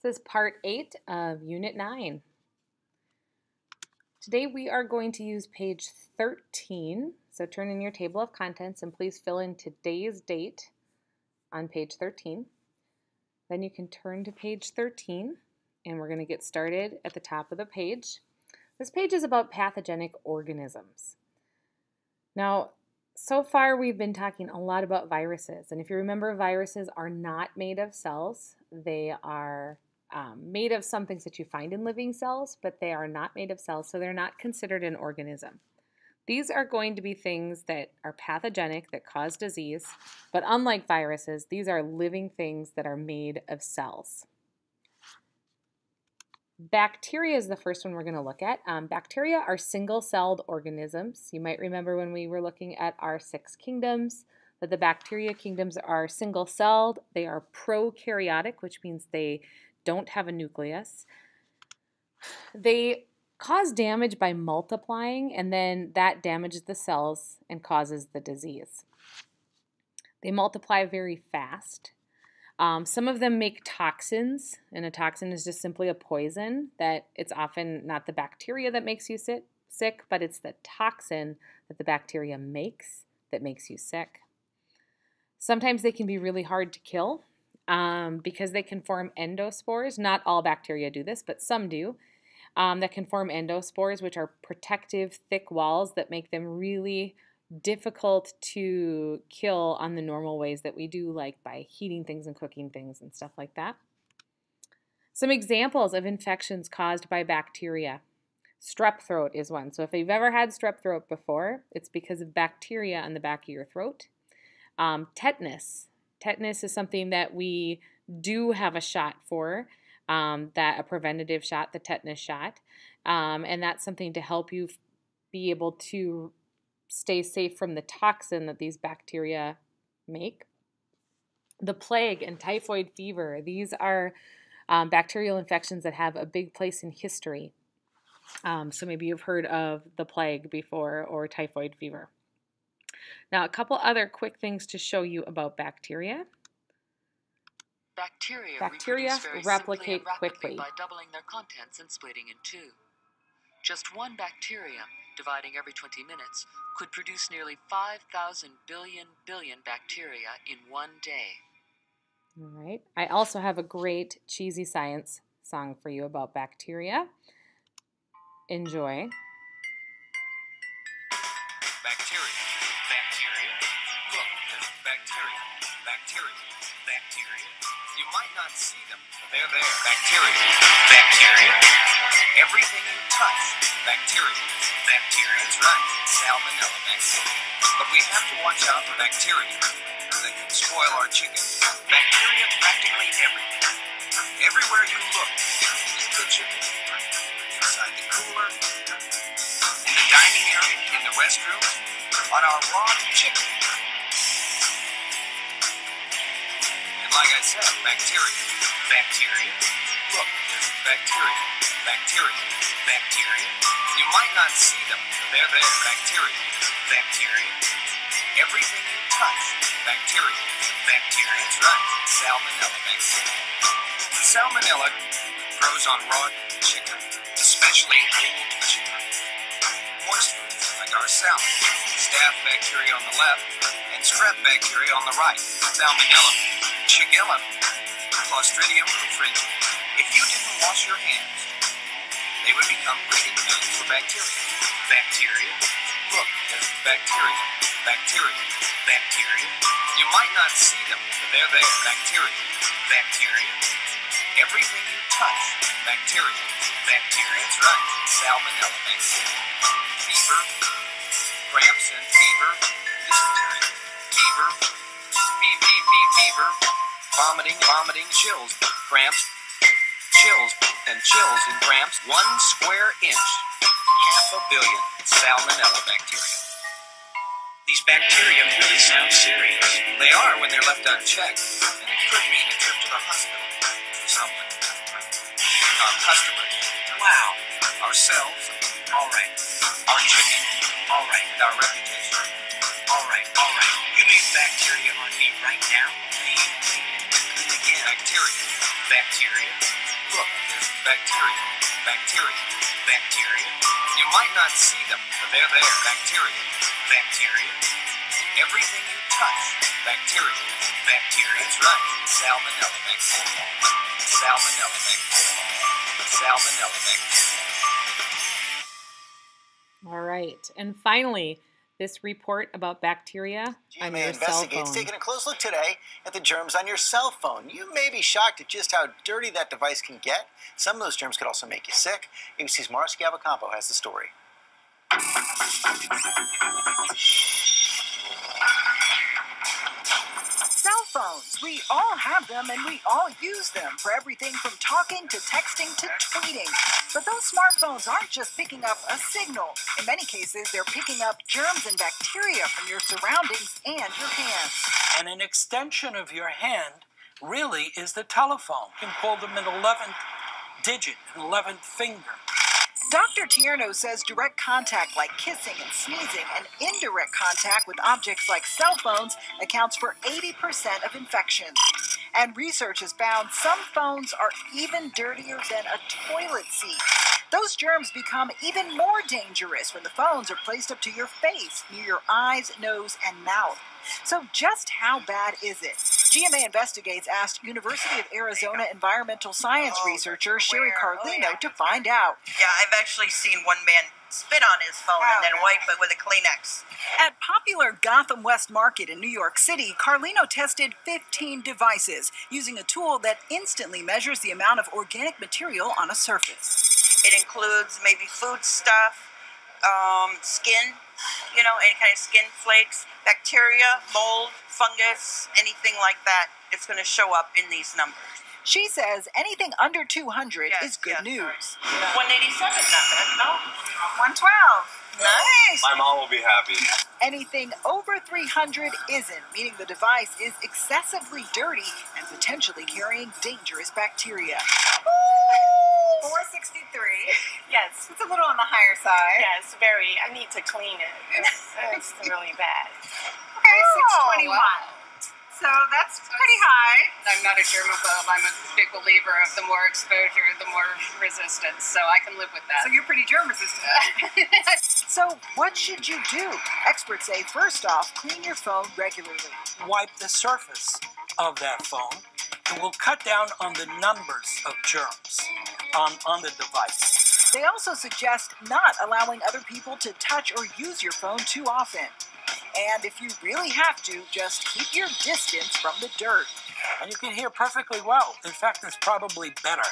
This is part 8 of Unit 9. Today we are going to use page 13. So turn in your table of contents and please fill in today's date on page 13. Then you can turn to page 13 and we're going to get started at the top of the page. This page is about pathogenic organisms. Now, so far we've been talking a lot about viruses, and if you remember, viruses are not made of cells. They are made of some things that you find in living cells, but they are not made of cells, so they're not considered an organism. These are going to be things that are pathogenic, that cause disease, but unlike viruses, these are living things that are made of cells. Bacteria is the first one we're going to look at. Bacteria are single-celled organisms. You might remember when we were looking at our 6 kingdoms that the bacteria kingdoms are single-celled. They are prokaryotic, which means they don't have a nucleus. They cause damage by multiplying, and then that damages the cells and causes the disease. They multiply very fast. Some of them make toxins, and a toxin is just simply a poison that it's often not the bacteria that makes you sick, but it's the toxin that the bacteria makes that makes you sick. Sometimes they can be really hard to kill because they can form endospores. Not all bacteria do this, but some do. That can form endospores, which are protective, thick walls that make them really difficult to kill on the normal ways that we do, like by heating things and cooking things and stuff like that. Some examples of infections caused by bacteria. Strep throat is one. So if you've ever had strep throat before, it's because of bacteria on the back of your throat. Tetanus. Tetanus is something that we do have a shot for, a preventative shot, the tetanus shot. And that's something to help you be able to stay safe from the toxin that these bacteria make. The plague and typhoid fever, these are bacterial infections that have a big place in history. So maybe you've heard of the plague before or typhoid fever. Now, a couple other quick things to show you about bacteria. Bacteria replicate quickly by doubling their contents and splitting in two. Just one bacterium, dividing every 20 minutes, could produce nearly 5,000 billion bacteria in one day. All right. I also have a great cheesy science song for you about bacteria. Enjoy. Bacteria. Bacteria. Look, there's bacteria. Bacteria. Bacteria. You might not see them, but they're there. Bacteria. Bacteria. Everything you touch. Bacteria. Bacteria. That's right. Salmonella bacteria. But we have to watch out for bacteria that can spoil our chicken. Bacteria practically everywhere. Everywhere you look. In the kitchen, inside the cooler, in the dining area, in the restroom, on our raw chicken. And like I said, bacteria. Bacteria. Look, there's bacteria. Bacteria. Bacteria. You might not see them, but they're there. Bacteria. Bacteria. Everything you touch. Bacteria. Bacteria. That's right. Salmonella bacteria. Salmonella grows on raw chicken, especially old chicken. Moist foods like our salmon, staph bacteria on the left, and strep bacteria on the right. Salmonella, Shigella, Clostridium perfringens. If you didn't wash your hands, they would become breeding grounds for bacteria. Bacteria. Look, there's bacteria. Bacteria. Bacteria. You might not see them, but they're there. Bacteria. Bacteria. Everything you touch. Bacteria. Bacteria. That's right. Salmonella bacteria. Fever. Cramps and fever. Dysentery. Fever. Fever. Vomiting, chills, cramps, chills, and cramps. 1 square inch. 500 million salmonella bacteria. These bacteria really sound serious. They are when they're left unchecked, and it could mean a trip to the hospital for someone. Our customers, wow. Ourselves, all right. Our chicken, all right. And our reputation, all right. You need bacteria on me right now? Clean, and again. Bacteria. Look, there's bacteria, bacteria, bacteria. You might not see them, but they're there. Bacteria, bacteria. Everything you touch, bacteria, bacteria. That's right. Salmonella bacteria. Salmonella bacteria. Salmonella bacteria. All right. And finally, this report about bacteria on GMA your cell Investigates phone. taking a close look today at the germs on your cell phone. You may be shocked at just how dirty that device can get. Some of those germs could also make you sick. ABC's Marcy Avocampo has the story. Cell phones. We all have them and we all use them for everything from talking to texting to tweeting. But those smartphones aren't just picking up a signal. In many cases, they're picking up germs and bacteria from your surroundings and your hands. And an extension of your hand really is the telephone. You can call them an 11th digit, an 11th finger. Dr. Tierno says direct contact like kissing and sneezing and indirect contact with objects like cell phones accounts for 80% of infections. And research has found some phones are even dirtier than a toilet seat. Those germs become even more dangerous when the phones are placed up to your face, near your eyes, nose, and mouth. So just how bad is it? GMA Investigates asked University of Arizona environmental science researcher Sherry Carlino to find out. Yeah, I've actually seen one man spit on his phone and then wipe it with a Kleenex. At popular Gotham West Market in New York City, Carlino tested 15 devices using a tool that instantly measures the amount of organic material on a surface. It includes maybe food stuff, skin, any kind of skin flakes, bacteria, mold, fungus, anything like that. It's going to show up in these numbers. She says anything under 200 is good news. 187, not bad, no. 112. Nice. My mom will be happy. Anything over 300 isn't, meaning the device is excessively dirty and potentially carrying dangerous bacteria. 463. Yes, it's a little on the higher side. Yes, very. I need to clean it. It's really bad. Okay, 621. Wow. So that's pretty high. I'm not a germaphobe. I'm a big believer of the more exposure, the more resistance. So I can live with that. So you're pretty germ resistant. So what should you do? Experts say, first off, clean your phone regularly. Wipe the surface of that phone. It will cut down on the numbers of germs on the device. They also suggest not allowing other people to touch or use your phone too often. And if you really have to, just keep your distance from the dirt. And you can hear perfectly well. In fact, it's probably better.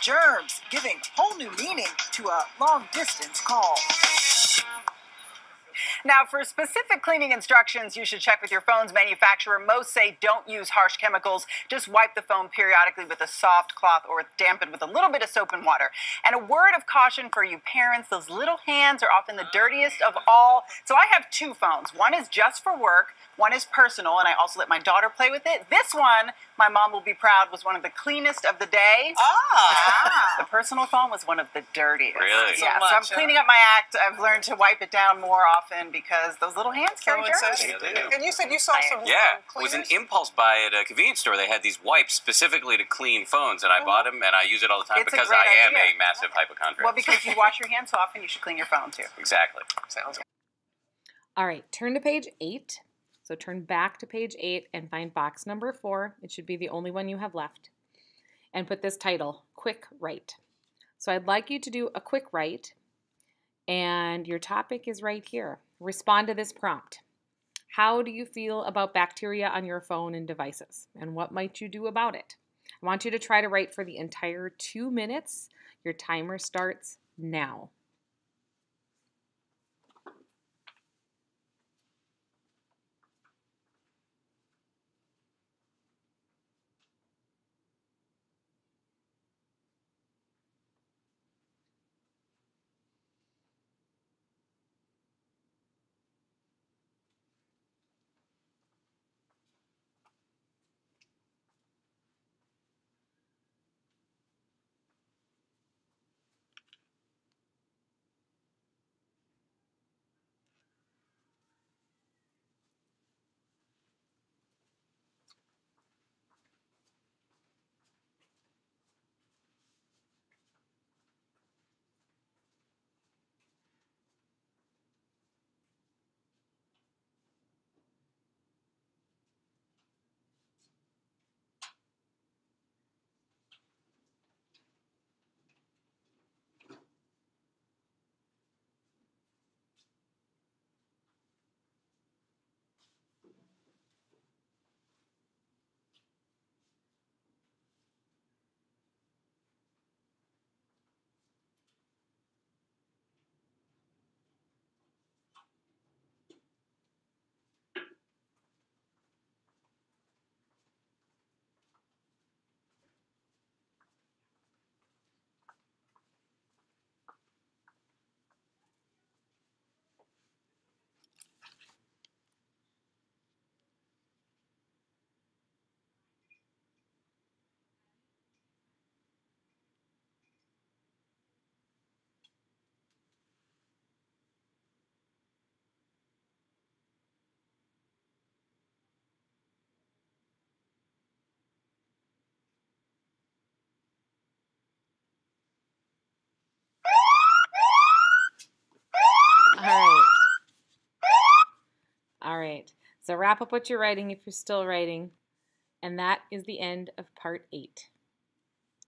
Germs, giving whole new meaning to a long-distance call. Now, for specific cleaning instructions, you should check with your phone's manufacturer. Most say don't use harsh chemicals. Just wipe the phone periodically with a soft cloth or dampen with a little bit of soap and water. And a word of caution for you parents, those little hands are often the dirtiest of all. So I have two phones. One is just for work. One is personal, and I also let my daughter play with it. This one, my mom will be proud, was one of the cleanest of the day. The personal phone was one of the dirtiest. Really? Yeah, so I'm cleaning up my act. I've learned to wipe it down more often because those little hands carry germs. And you said you saw some Yeah, it was an impulse buy at a convenience store. They had these wipes specifically to clean phones, and I bought them, and I use it all the time It's a because great I am idea. a massive hypochondriac. Well, because you wash your hands so often, you should clean your phone too. Exactly. Sounds good. All right, turn to page 8. So turn back to page 8 and find box number 4. It should be the only one you have left. And put this title, Quick Write. So I'd like you to do a quick write, and your topic is right here. Respond to this prompt. How do you feel about bacteria on your phone and devices? And what might you do about it? I want you to try to write for the entire 2 minutes. Your timer starts now. All right. So wrap up what you're writing if you're still writing. And that is the end of part 8.